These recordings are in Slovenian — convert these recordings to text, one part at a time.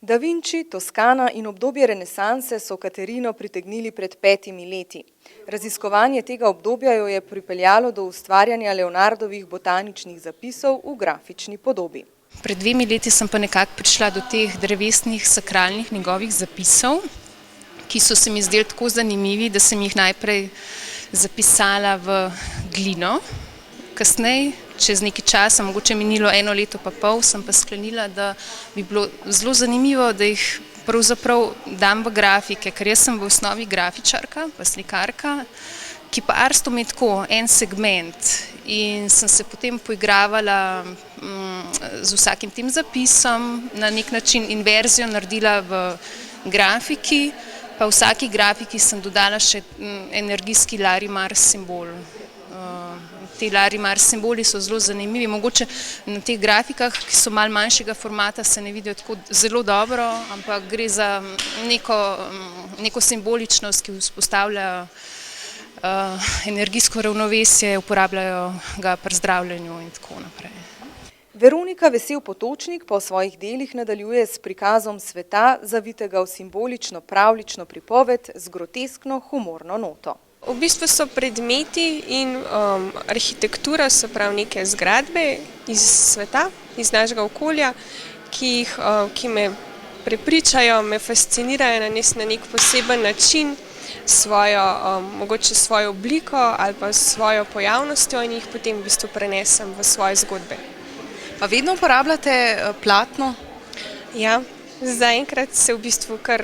Da Vinci, Toskana in obdobje renesanse so Katerino pritegnili pred 5 leti. Raziskovanje tega obdobja jo je pripeljalo do ustvarjanja Leonardovih botaničnih zapisov v grafični podobi. Pred 2 leti sem pa nekako prišla do teh drevesnih sakralnih njegovih zapisov, ki so se mi zdeli tako zanimivi, da sem jih najprej zapisala v glino. Kasneje, čez nekaj časa, mogoče minilo 1 leto pa pol, sem pa sklenila, da bi bilo zelo zanimivo, da jih pravzaprav dam v grafike, ker jaz sem v osnovi grafičarka, pa slikarka, kiparstvo mi je tako en segment in sem se potem poigravala z vsakim tem zapisom, na nek način inverzijo naredila v grafiki, pa v vsaki grafiki sem dodala še energijski Larimar simbol. Ti Larimar simboli so zelo zanimivi, mogoče na teh grafikah, ki so malo manjšega formata, se ne vidijo tako zelo dobro, ampak gre za neko simboličnost, ki vzpostavlja energijsko ravnovesje, uporabljajo ga pri zdravljenju in tako naprej. Veronika Vesel-Potočnik po svojih delih nadaljuje s prikazom sveta, zavitega v simbolično pravljično pripoved z groteskno humorno noto. V bistvu so predmeti in arhitektura, so prav neke zgradbe iz sveta, iz našega okolja, ki me prepričajo, me fascinirajo na nek poseben način, mogoče svojo obliko ali pa svojo pojavnostjo in jih potem v bistvu prenesem v svoje zgodbe. Pa vedno uporabljate platno? Ja, zaenkrat se v bistvu kar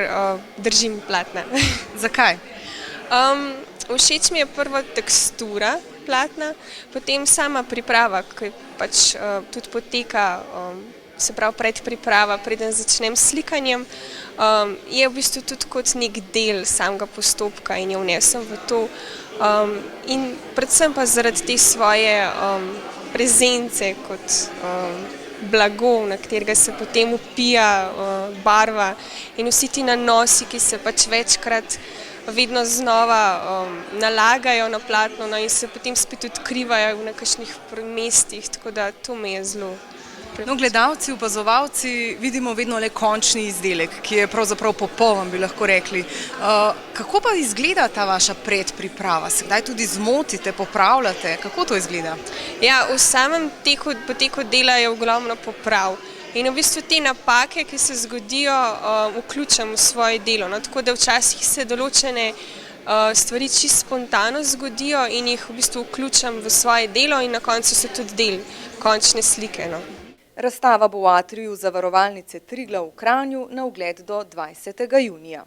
držim platna. Zakaj? Všeč mi je prvo tekstura platna, potem sama priprava, ki pač tudi poteka, se pravi predpriprava, preden začnem s slikanjem, je v bistvu tudi kot nek del samega postopka in jo vnesem v to. In predvsem pa zaradi te svoje prezence kot blago, na katerega se potem vpija barva in vsi ti nanosi, ki se pač večkrat vedno znova nalagajo na platno in se potem spet odkrivajo v nekakšnih mestih, tako da to me je zelo. No, gledalci, opazovalci vidimo vedno le končni izdelek, ki je pravzaprav popoln, bi lahko rekli. Kako pa izgleda ta vaša predpriprava? Se kdaj tudi zmotite, popravljate? Kako to izgleda? Ja, v samem poteku dela je ogromno poprav. In v bistvu te napake, ki se zgodijo, vključim v svoje delo. Tako da včasih se določene stvari čisto spontano zgodijo in jih v bistvu vključim v svoje delo in na koncu so tudi del končne slike. Razstava bo v atriju Zavarovalnice Triglav v Kranju na ogled do 20. junija.